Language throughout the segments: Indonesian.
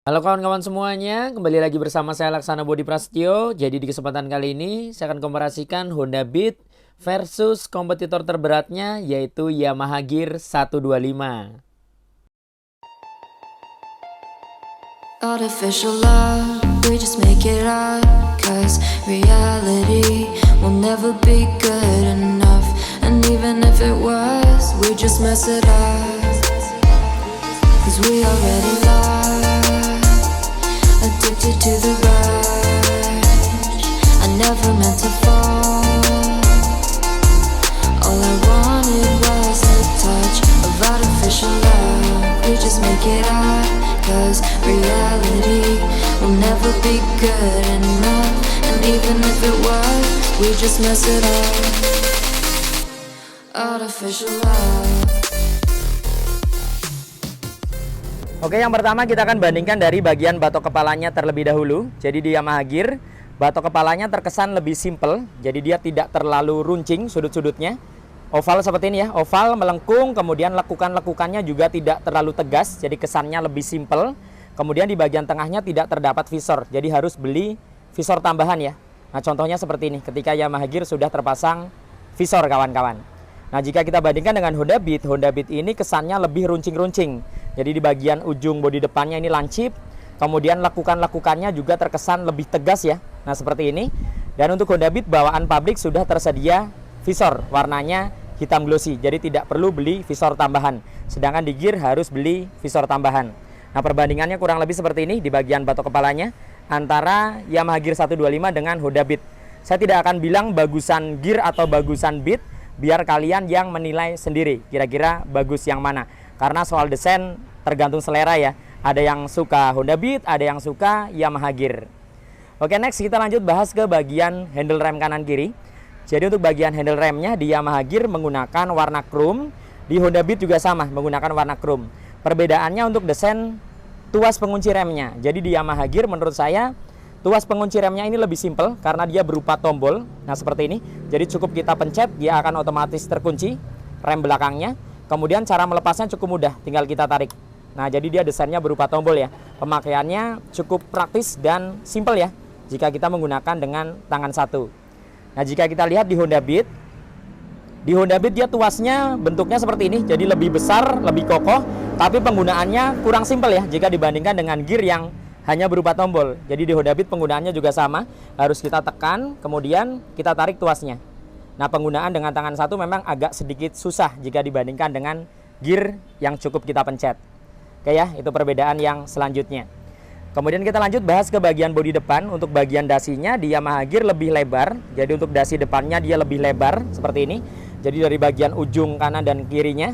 Halo kawan-kawan semuanya, kembali lagi bersama saya Laksana Bodi Prasetyo. Jadi di kesempatan kali ini saya akan komparasikan Honda Beat versus kompetitor terberatnya yaitu Yamaha Gear 125. Artificial love, we just make it up, 'cause reality will never be good enough. And even if it was, we just mess it up, 'cause we already lost, addicted to the rush. I never meant to fall. All I wanted was a touch of artificial love. We just make it up, 'cause reality will never be good enough. And even if it was, we just mess it up. Artificial love. Oke, yang pertama kita akan bandingkan dari bagian batok kepalanya terlebih dahulu. Jadi di Yamaha Gear, batok kepalanya terkesan lebih simple. Jadi dia tidak terlalu runcing sudut-sudutnya. Oval seperti ini ya, oval melengkung, kemudian lekukan-lekukannya juga tidak terlalu tegas. Jadi kesannya lebih simple. Kemudian di bagian tengahnya tidak terdapat visor. Jadi harus beli visor tambahan ya. Nah contohnya seperti ini, ketika Yamaha Gear sudah terpasang visor kawan-kawan. Nah jika kita bandingkan dengan Honda Beat ini kesannya lebih runcing-runcing. Jadi di bagian ujung bodi depannya ini lancip, kemudian lekukan-lekukannya juga terkesan lebih tegas ya. Nah seperti ini. Dan untuk Honda Beat bawaan pabrik sudah tersedia visor, warnanya hitam glossy. Jadi tidak perlu beli visor tambahan. Sedangkan di Gear harus beli visor tambahan. Nah perbandingannya kurang lebih seperti ini di bagian batok kepalanya antara Yamaha Gear 125 dengan Honda Beat. Saya tidak akan bilang bagusan Gear atau bagusan Beat, biar kalian yang menilai sendiri kira-kira bagus yang mana. Karena soal desain tergantung selera ya. Ada yang suka Honda Beat, ada yang suka Yamaha Gear. Oke, next kita lanjut bahas ke bagian handle rem kanan kiri. Jadi untuk bagian handle remnya di Yamaha Gear menggunakan warna chrome, di Honda Beat juga sama menggunakan warna chrome. Perbedaannya untuk desain tuas pengunci remnya. Jadi di Yamaha Gear menurut saya tuas pengunci remnya ini lebih simple karena dia berupa tombol. Nah seperti ini. Jadi cukup kita pencet, dia akan otomatis terkunci rem belakangnya. Kemudian cara melepasnya cukup mudah, tinggal kita tarik. Nah jadi dia desainnya berupa tombol ya. Pemakaiannya cukup praktis dan simple ya jika kita menggunakan dengan tangan satu. Nah jika kita lihat di Honda Beat dia tuasnya bentuknya seperti ini. Jadi lebih besar, lebih kokoh, tapi penggunaannya kurang simple ya jika dibandingkan dengan Gear yang hanya berupa tombol. Jadi di Honda Beat penggunaannya juga sama, harus kita tekan, kemudian kita tarik tuasnya. Nah penggunaan dengan tangan satu memang agak sedikit susah jika dibandingkan dengan Gear yang cukup kita pencet. Oke ya, itu perbedaan yang selanjutnya. Kemudian kita lanjut bahas ke bagian bodi depan. Untuk bagian dasinya di Yamaha Gear lebih lebar. Jadi untuk dasi depannya dia lebih lebar seperti ini. Jadi dari bagian ujung kanan dan kirinya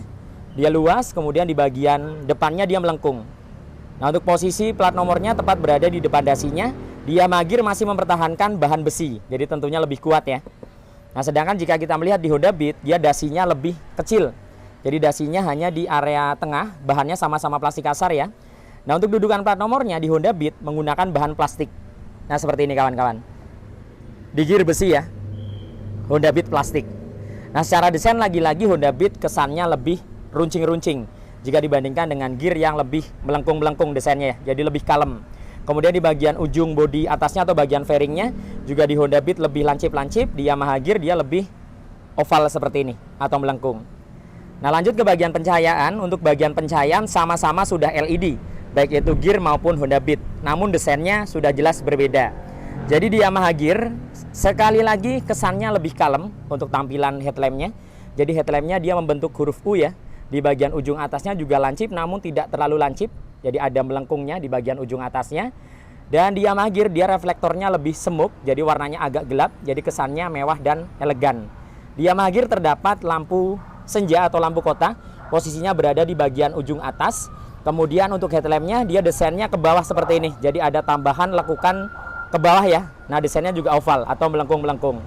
dia luas, kemudian di bagian depannya dia melengkung. Nah untuk posisi plat nomornya tepat berada di depan dasinya. Di Yamaha Gear masih mempertahankan bahan besi, jadi tentunya lebih kuat ya. Nah sedangkan jika kita melihat di Honda Beat, dia dasinya lebih kecil. Jadi dasinya hanya di area tengah, bahannya sama-sama plastik kasar ya. Nah untuk dudukan plat nomornya di Honda Beat menggunakan bahan plastik. Nah seperti ini kawan-kawan. Di Gear besi ya, Honda Beat plastik. Nah secara desain lagi-lagi Honda Beat kesannya lebih runcing-runcing jika dibandingkan dengan Gear yang lebih melengkung-melengkung desainnya ya, jadi lebih kalem. Kemudian di bagian ujung bodi atasnya atau bagian fairingnya juga di Honda Beat lebih lancip-lancip, di Yamaha Gear dia lebih oval seperti ini atau melengkung. Nah lanjut ke bagian pencahayaan. Untuk bagian pencahayaan sama-sama sudah LED, baik itu Gear maupun Honda Beat, namun desainnya sudah jelas berbeda. Jadi di Yamaha Gear sekali lagi kesannya lebih kalem untuk tampilan headlampnya. Jadi headlampnya dia membentuk huruf U ya. Di bagian ujung atasnya juga lancip namun tidak terlalu lancip. Jadi ada melengkungnya di bagian ujung atasnya. Dan di Yamaha Gear dia reflektornya lebih semuk, jadi warnanya agak gelap, jadi kesannya mewah dan elegan. Di Yamaha Gear terdapat lampu senja atau lampu kota, posisinya berada di bagian ujung atas. Kemudian untuk headlampnya dia desainnya ke bawah seperti ini. Jadi ada tambahan lekukan ke bawah ya. Nah desainnya juga oval atau melengkung-melengkung.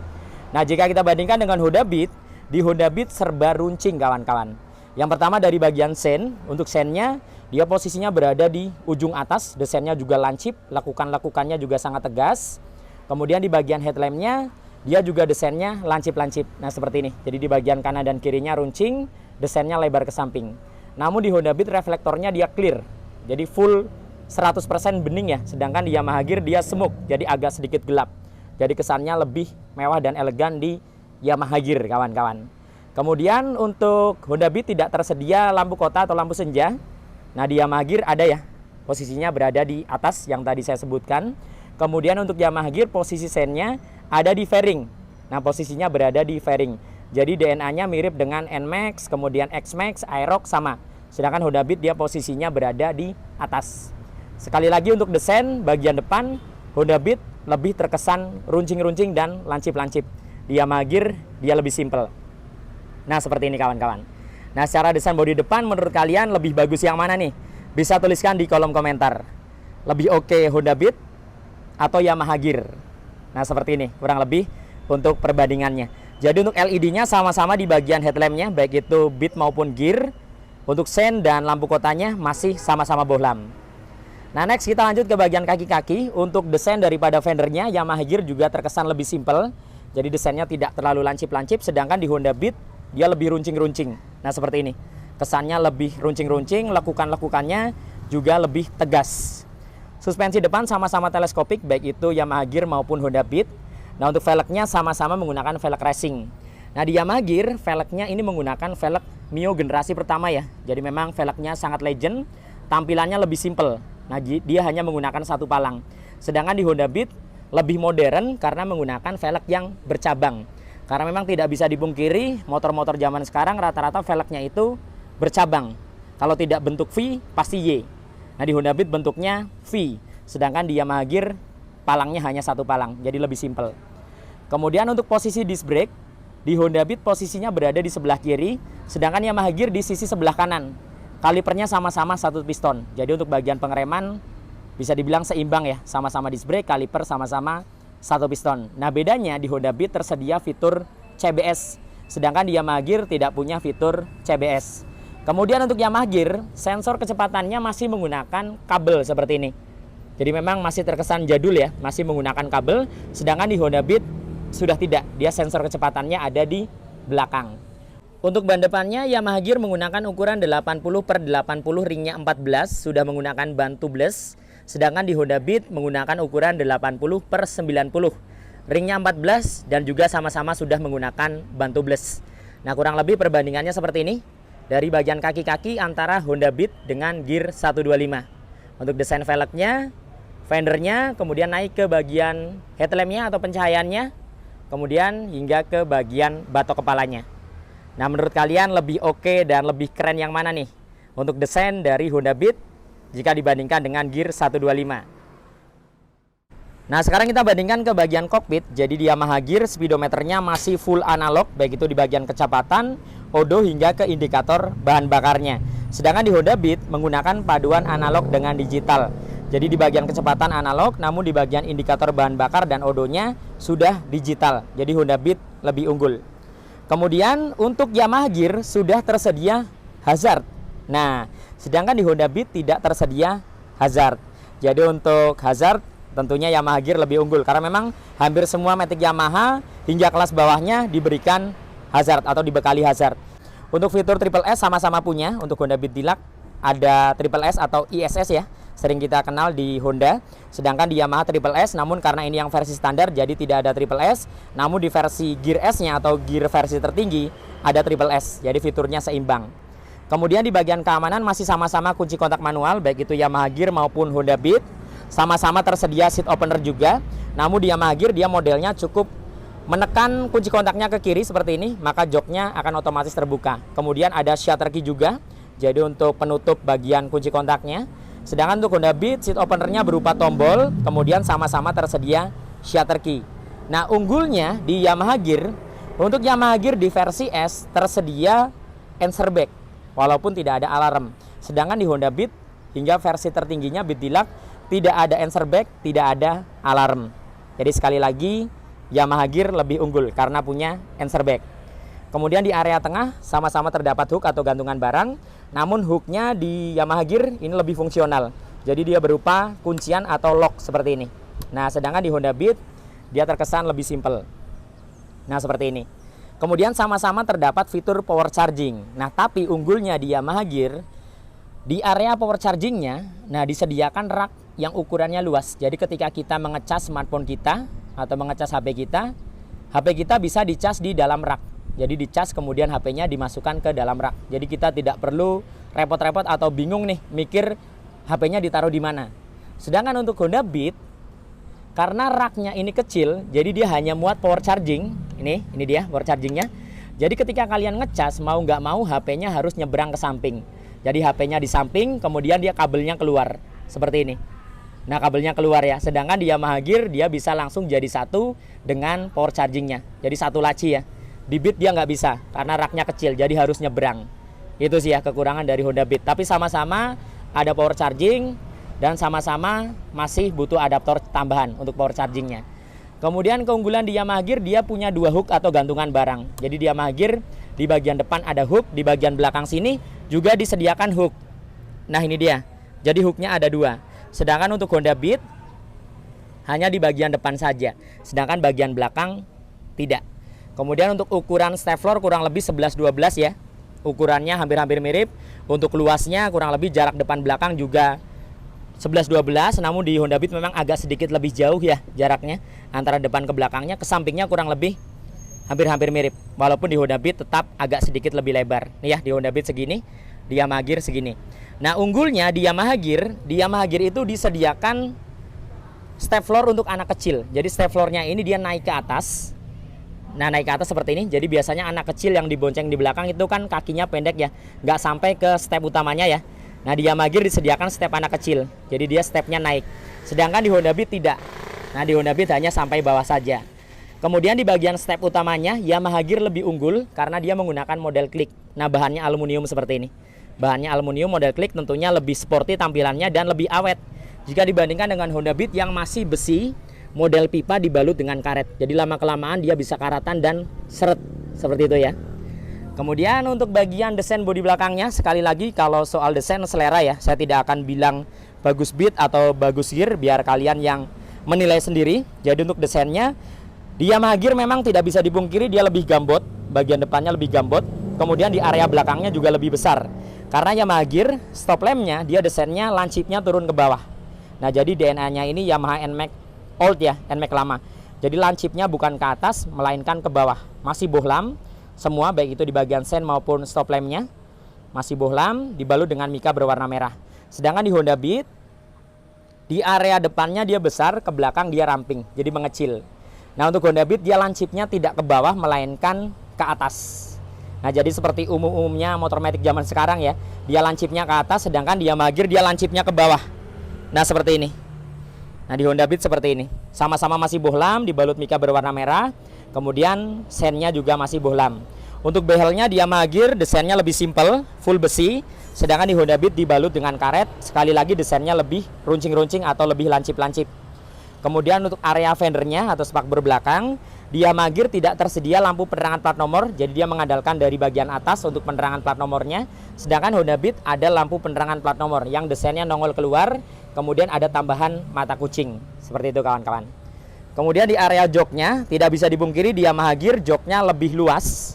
Nah jika kita bandingkan dengan Honda Beat, di Honda Beat serba runcing kawan-kawan. Yang pertama dari bagian sen. Untuk sennya dia posisinya berada di ujung atas, desainnya juga lancip, lekukan-lekukannya juga sangat tegas. Kemudian di bagian headlampnya dia juga desainnya lancip-lancip. Nah seperti ini. Jadi di bagian kanan dan kirinya runcing, desainnya lebar ke samping. Namun di Honda Beat reflektornya dia clear. Jadi full 100% bening ya, sedangkan di Yamaha Gear dia semuk, jadi agak sedikit gelap. Jadi kesannya lebih mewah dan elegan di Yamaha Gear, kawan-kawan. Kemudian untuk Honda Beat tidak tersedia lampu kota atau lampu senja. Nah, di Yamaha Gear ada ya, posisinya berada di atas yang tadi saya sebutkan. Kemudian untuk Yamaha Gear posisi sennya ada di fairing. Nah, posisinya berada di fairing. Jadi DNA-nya mirip dengan NMAX, kemudian X-Max, Aerox sama. Sedangkan Honda Beat dia posisinya berada di atas. Sekali lagi untuk desain bagian depan, Honda Beat lebih terkesan runcing-runcing dan lancip-lancip. Di Yamaha Gear dia lebih simple. Nah, seperti ini kawan-kawan. Nah, secara desain bodi depan menurut kalian lebih bagus yang mana nih? Bisa tuliskan di kolom komentar. Lebih oke Honda Beat atau Yamaha Gear? Nah, seperti ini kurang lebih untuk perbandingannya. Jadi untuk LED-nya sama-sama di bagian headlamp-nya, baik itu Beat maupun Gear. Untuk sen dan lampu kotanya masih sama-sama bohlam. Nah, next kita lanjut ke bagian kaki-kaki. Untuk desain daripada fendernya, Yamaha Gear juga terkesan lebih simple. Jadi desainnya tidak terlalu lancip-lancip, sedangkan di Honda Beat dia lebih runcing-runcing. Nah, seperti ini. Kesannya lebih runcing-runcing, lekukan-lekukannya juga lebih tegas. Suspensi depan sama-sama teleskopik, baik itu Yamaha Gear maupun Honda Beat. Nah, untuk velgnya sama-sama menggunakan velg racing. Nah, di Yamaha Gear, velgnya ini menggunakan velg Mio generasi pertama ya. Jadi memang velgnya sangat legend, tampilannya lebih simple. Nah, dia hanya menggunakan satu palang. Sedangkan di Honda Beat lebih modern karena menggunakan velg yang bercabang. Karena memang tidak bisa dipungkiri, motor-motor zaman sekarang rata-rata velgnya itu bercabang. Kalau tidak bentuk V, pasti Y. Nah, di Honda Beat bentuknya V. Sedangkan di Yamaha Gear palangnya hanya satu palang, jadi lebih simple. Kemudian untuk posisi disc brake, di Honda Beat posisinya berada di sebelah kiri, sedangkan Yamaha Gear di sisi sebelah kanan. Kalipernya sama-sama satu piston. Jadi untuk bagian pengereman bisa dibilang seimbang ya, sama-sama disc brake, kaliper sama-sama satu piston. Nah, bedanya di Honda Beat tersedia fitur CBS, sedangkan di Yamaha Gear tidak punya fitur CBS. Kemudian untuk Yamaha Gear, sensor kecepatannya masih menggunakan kabel seperti ini. Jadi memang masih terkesan jadul ya, masih menggunakan kabel, sedangkan di Honda Beat sudah tidak, dia sensor kecepatannya ada di belakang. Untuk ban depannya, Yamaha Gear menggunakan ukuran 80/80, ringnya 14, sudah menggunakan ban tubeless. Sedangkan di Honda Beat menggunakan ukuran 80/90, ringnya 14 dan juga sama-sama sudah menggunakan ban tubeless. Nah, kurang lebih perbandingannya seperti ini. Dari bagian kaki-kaki antara Honda Beat dengan Gear 125. Untuk desain velgnya, fendernya, kemudian naik ke bagian headlampnya atau pencahayaannya, kemudian hingga ke bagian batok kepalanya. Nah, menurut kalian lebih oke dan lebih keren yang mana nih untuk desain dari Honda Beat jika dibandingkan dengan Gear 125? Nah, sekarang kita bandingkan ke bagian kokpit. Jadi di Yamaha Gear speedometernya masih full analog, baik itu di bagian kecepatan, odo hingga ke indikator bahan bakarnya. Sedangkan di Honda Beat menggunakan paduan analog dengan digital. Jadi di bagian kecepatan analog, namun di bagian indikator bahan bakar dan odonya sudah digital. Jadi Honda Beat lebih unggul. Kemudian untuk Yamaha Gear sudah tersedia hazard. Nah, sedangkan di Honda Beat tidak tersedia hazard. Jadi untuk hazard tentunya Yamaha Gear lebih unggul karena memang hampir semua Matic Yamaha hingga kelas bawahnya diberikan hazard atau dibekali hazard. Untuk fitur Triple S sama-sama punya. Untuk Honda Beat Deluxe ada Triple S atau ISS ya, sering kita kenal di Honda. Sedangkan di Yamaha Triple S, namun karena ini yang versi standar jadi tidak ada Triple S. Namun di versi Gear S-nya atau Gear versi tertinggi ada Triple S, jadi fiturnya seimbang. Kemudian di bagian keamanan masih sama-sama kunci kontak manual, baik itu Yamaha Gear maupun Honda Beat. Sama-sama tersedia seat opener juga. Namun di Yamaha Gear dia modelnya cukup menekan kunci kontaknya ke kiri seperti ini, maka joknya akan otomatis terbuka. Kemudian ada shutter key juga, jadi untuk penutup bagian kunci kontaknya. Sedangkan untuk Honda Beat, seat openernya berupa tombol, kemudian sama-sama tersedia shutter key. Nah, unggulnya di Yamaha Gear, untuk Yamaha Gear di versi S tersedia answer back, walaupun tidak ada alarm. Sedangkan di Honda Beat hingga versi tertingginya Beat Deluxe tidak ada answer back, tidak ada alarm. Jadi sekali lagi Yamaha Gear lebih unggul karena punya answer back. Kemudian di area tengah sama-sama terdapat hook atau gantungan barang. Namun hooknya di Yamaha Gear ini lebih fungsional. Jadi dia berupa kuncian atau lock seperti ini. Nah, sedangkan di Honda Beat dia terkesan lebih simple. Nah, seperti ini. Kemudian sama-sama terdapat fitur power charging. Nah, tapi unggulnya di Yamaha Gear Di area power chargingnya, nah disediakan rak yang ukurannya luas. Jadi ketika kita mengecas smartphone kita atau mengecas HP kita bisa dicas di dalam rak. Jadi dicas kemudian HP-nya dimasukkan ke dalam rak. Jadi kita tidak perlu repot-repot atau bingung nih mikir HP-nya ditaruh di mana. Sedangkan untuk Honda Beat, karena raknya ini kecil, jadi dia hanya muat power charging. Ini dia power chargingnya. Jadi ketika kalian ngecas, mau nggak mau HP-nya harus nyebrang ke samping. Jadi HP-nya di samping, kemudian dia kabelnya keluar seperti ini. Nah kabelnya keluar ya. Sedangkan di Yamaha Gear dia bisa langsung jadi satu dengan power chargingnya. Jadi satu laci ya. Di Beat dia nggak bisa karena raknya kecil, jadi harus nyebrang. Itu sih ya kekurangan dari Honda Beat. Tapi sama-sama ada power charging dan sama-sama masih butuh adaptor tambahan untuk power chargingnya. Kemudian keunggulan di Yamaha Gear, dia punya 2 hook atau gantungan barang. Jadi di Yamaha Gear di bagian depan ada hook, di bagian belakang sini juga disediakan hook. Nah ini dia. Jadi hooknya ada 2. Sedangkan untuk Honda Beat hanya di bagian depan saja. Sedangkan bagian belakang tidak. Kemudian untuk ukuran step floor kurang lebih 11-12 ya. Ukurannya hampir-hampir mirip. Untuk luasnya kurang lebih jarak depan belakang juga 11-12. Namun di Honda Beat memang agak sedikit lebih jauh ya jaraknya antara depan ke belakangnya. Ke sampingnya kurang lebih hampir-hampir mirip. Walaupun di Honda Beat tetap agak sedikit lebih lebar. Nih ya, di Honda Beat segini, di Yamaha Gear segini. Nah unggulnya di Yamaha Gear itu disediakan step floor untuk anak kecil. Jadi step floornya ini dia naik ke atas. Nah naik ke atas seperti ini. Jadi biasanya anak kecil yang dibonceng di belakang itu kan kakinya pendek ya, nggak sampai ke step utamanya ya. Nah di Yamaha Gear disediakan step anak kecil. Jadi dia stepnya naik. Sedangkan di Honda Beat tidak. Nah di Honda Beat hanya sampai bawah saja. Kemudian di bagian step utamanya Yamaha Gear lebih unggul karena dia menggunakan model klik. Nah bahannya aluminium seperti ini. Bahannya aluminium model klik tentunya lebih sporty tampilannya dan lebih awet jika dibandingkan dengan Honda Beat yang masih besi model pipa dibalut dengan karet. Jadi lama-kelamaan dia bisa karatan dan seret seperti itu ya. Kemudian untuk bagian desain bodi belakangnya, sekali lagi kalau soal desain selera ya, saya tidak akan bilang bagus Beat atau bagus Gear, biar kalian yang menilai sendiri. Jadi untuk desainnya di Yamaha Gear memang tidak bisa dipungkiri dia lebih gambot, bagian depannya lebih gambot. Kemudian di area belakangnya juga lebih besar. Karena Yamaha Gear stop lampnya dia desainnya lancipnya turun ke bawah. Nah jadi DNA-nya ini Yamaha NMAX old ya, NMAX lama. Jadi lancipnya bukan ke atas melainkan ke bawah. Masih bohlam semua, baik itu di bagian sen maupun stop lampnya masih bohlam dibalut dengan mika berwarna merah. Sedangkan di Honda Beat di area depannya dia besar, ke belakang dia ramping, jadi mengecil. Nah untuk Honda Beat dia lancipnya tidak ke bawah melainkan ke atas. Nah jadi seperti umumnya motor matic zaman sekarang ya, dia lancipnya ke atas, sedangkan di Yamaha Gear dia lancipnya ke bawah. Nah seperti ini. Nah di Honda Beat seperti ini, sama-sama masih bohlam dibalut mika berwarna merah. Kemudian sennya juga masih bohlam. Untuk behelnya di Yamaha Gear desainnya lebih simple, full besi. Sedangkan di Honda Beat dibalut dengan karet. Sekali lagi desainnya lebih runcing-runcing atau lebih lancip-lancip. Kemudian untuk area fendernya atau spakbor belakang, di Yamaha Gear tidak tersedia lampu penerangan plat nomor. Jadi dia mengandalkan dari bagian atas untuk penerangan plat nomornya. Sedangkan Honda Beat ada lampu penerangan plat nomor yang desainnya nongol keluar. Kemudian ada tambahan mata kucing. Seperti itu kawan-kawan. Kemudian di area joknya tidak bisa dipungkiri di Yamaha Gear joknya lebih luas.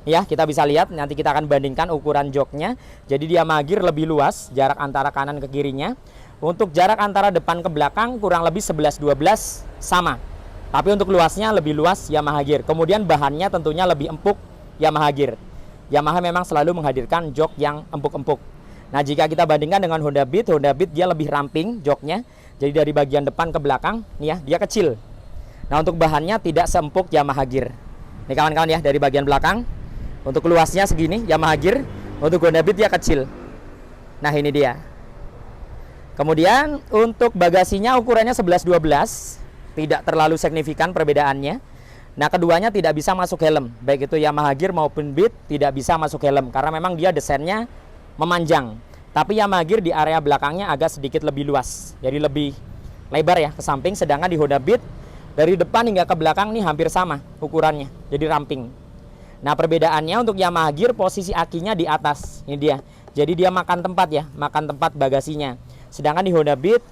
Ya kita bisa lihat, nanti kita akan bandingkan ukuran joknya. Jadi di Yamaha Gear lebih luas, jarak antara kanan ke kirinya. Untuk jarak antara depan ke belakang kurang lebih 11-12 sama. Tapi untuk luasnya lebih luas Yamaha Gear. Kemudian bahannya tentunya lebih empuk Yamaha Gear. Yamaha memang selalu menghadirkan jok yang empuk-empuk. Nah jika kita bandingkan dengan Honda Beat dia lebih ramping joknya. Jadi dari bagian depan ke belakang nih ya, dia kecil. Nah untuk bahannya tidak seempuk Yamaha Gear. Nih kawan-kawan ya, dari bagian belakang untuk luasnya segini Yamaha Gear, untuk Honda Beat dia kecil. Nah ini dia. Kemudian untuk bagasinya ukurannya 11-12, tidak terlalu signifikan perbedaannya. Nah keduanya tidak bisa masuk helm, baik itu Yamaha Gear maupun Beat tidak bisa masuk helm karena memang dia desainnya memanjang. Tapi Yamaha Gear di area belakangnya agak sedikit lebih luas, jadi lebih lebar ya ke samping. Sedangkan di Honda Beat dari depan hingga ke belakang nih hampir sama ukurannya, jadi ramping. Nah perbedaannya untuk Yamaha Gear posisi akinya di atas, ini dia. Jadi dia makan tempat ya, makan tempat bagasinya. Sedangkan di Honda Beat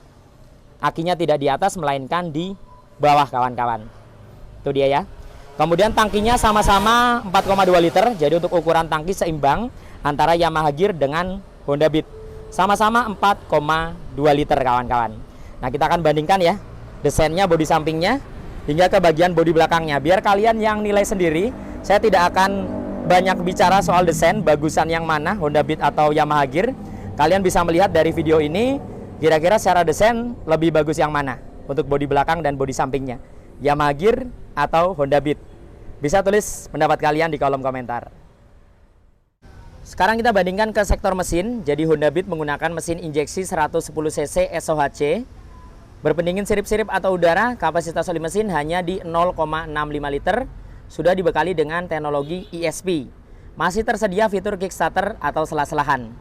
akinya tidak di atas melainkan di bawah kawan-kawan. Itu dia ya. Kemudian tangkinya sama-sama 4,2 liter. Jadi untuk ukuran tangki seimbang antara Yamaha Gear dengan Honda Beat. sama-sama 4,2 liter kawan-kawan. Nah, kita akan bandingkan ya desainnya, bodi sampingnya, hingga ke bagian bodi belakangnya. Biar kalian yang nilai sendiri, saya tidak akan banyak bicara soal desain, bagusan yang mana, Honda Beat atau Yamaha Gear. Kalian bisa melihat dari video ini, kira-kira secara desain lebih bagus yang mana untuk bodi belakang dan bodi sampingnya, Yamaha Gear atau Honda Beat. Bisa tulis pendapat kalian di kolom komentar. Sekarang kita bandingkan ke sektor mesin. Jadi Honda Beat menggunakan mesin injeksi 110 cc SOHC, berpendingin sirip-sirip atau udara. Kapasitas oli mesin hanya di 0,65 liter, sudah dibekali dengan teknologi ESP. Masih tersedia fitur kickstarter atau selah-selahan.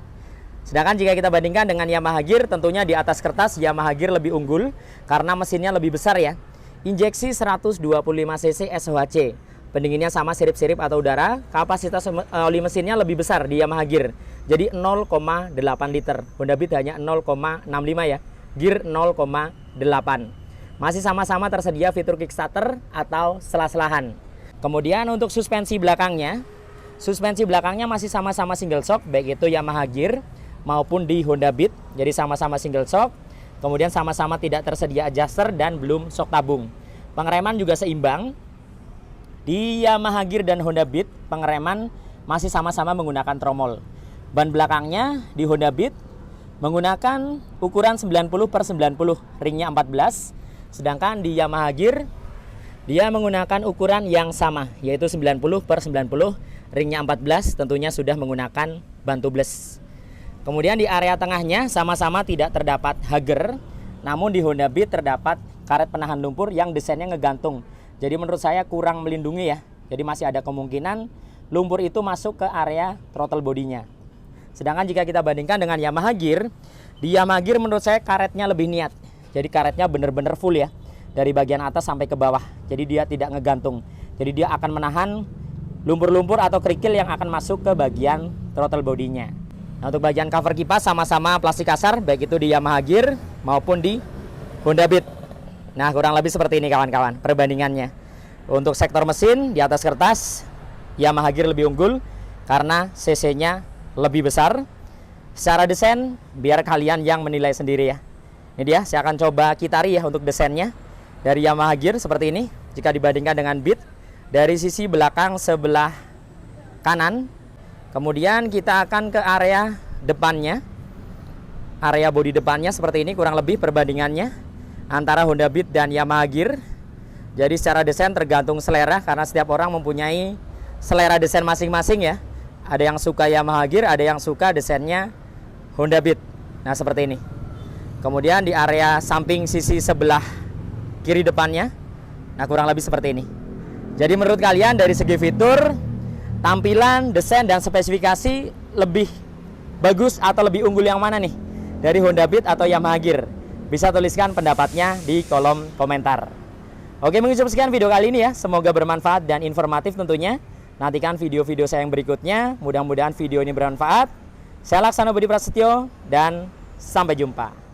Sedangkan jika kita bandingkan dengan Yamaha Gear, tentunya di atas kertas Yamaha Gear lebih unggul karena mesinnya lebih besar ya. Injeksi 125 cc SOHC, pendinginnya sama sirip-sirip atau udara. Kapasitas oli mesinnya lebih besar di Yamaha Gear, jadi 0,8 liter. Honda Beat hanya 0,65 ya, Gear 0,8. Masih sama-sama tersedia fitur kickstarter atau selah-selahan. Kemudian untuk suspensi belakangnya masih sama-sama single shock, baik itu Yamaha Gear maupun di Honda Beat. Jadi sama-sama single shock. Kemudian sama-sama tidak tersedia adjuster dan belum shock tabung. Pengereman juga seimbang. Di Yamaha Gear dan Honda Beat, pengereman masih sama-sama menggunakan tromol. Ban belakangnya di Honda Beat menggunakan ukuran 90/90, ringnya 14. Sedangkan di Yamaha Gear, dia menggunakan ukuran yang sama, yaitu 90/90, ringnya 14, tentunya sudah menggunakan ban tubeless. Kemudian di area tengahnya sama-sama tidak terdapat hager, namun di Honda Beat terdapat karet penahan lumpur yang desainnya ngegantung. Jadi menurut saya kurang melindungi ya. Jadi masih ada kemungkinan lumpur itu masuk ke area throttle bodinya. Sedangkan jika kita bandingkan dengan Yamaha Gear, di Yamaha Gear menurut saya karetnya lebih niat. Jadi karetnya benar-benar full ya, dari bagian atas sampai ke bawah. Jadi dia tidak ngegantung. Jadi dia akan menahan lumpur-lumpur atau kerikil yang akan masuk ke bagian throttle bodinya. Nah, untuk bagian cover kipas sama-sama plastik kasar, baik itu di Yamaha Gear maupun di Honda Beat. Nah, kurang lebih seperti ini kawan-kawan perbandingannya. Untuk sektor mesin di atas kertas Yamaha Gear lebih unggul karena cc-nya lebih besar. Secara desain biar kalian yang menilai sendiri ya. Ini dia, saya akan coba kitari ya untuk desainnya. Dari Yamaha Gear seperti ini jika dibandingkan dengan Beat. Dari sisi belakang sebelah kanan. Kemudian kita akan ke area depannya. Area bodi depannya seperti ini kurang lebih perbandingannya antara Honda Beat dan Yamaha Gear. Jadi secara desain tergantung selera karena setiap orang mempunyai selera desain masing-masing ya. Ada yang suka Yamaha Gear, ada yang suka desainnya Honda Beat. Nah, seperti ini. Kemudian di area samping sisi sebelah kiri depannya, nah kurang lebih seperti ini. Jadi menurut kalian dari segi fitur, tampilan, desain dan spesifikasi lebih bagus atau lebih unggul yang mana nih? Dari Honda Beat atau Yamaha Gear? Bisa tuliskan pendapatnya di kolom komentar. Oke, mungkin cukup sekian video kali ini ya. Semoga bermanfaat dan informatif tentunya. Nantikan video-video saya yang berikutnya. Mudah-mudahan video ini bermanfaat. Saya Laksana Budi Prasetyo dan sampai jumpa.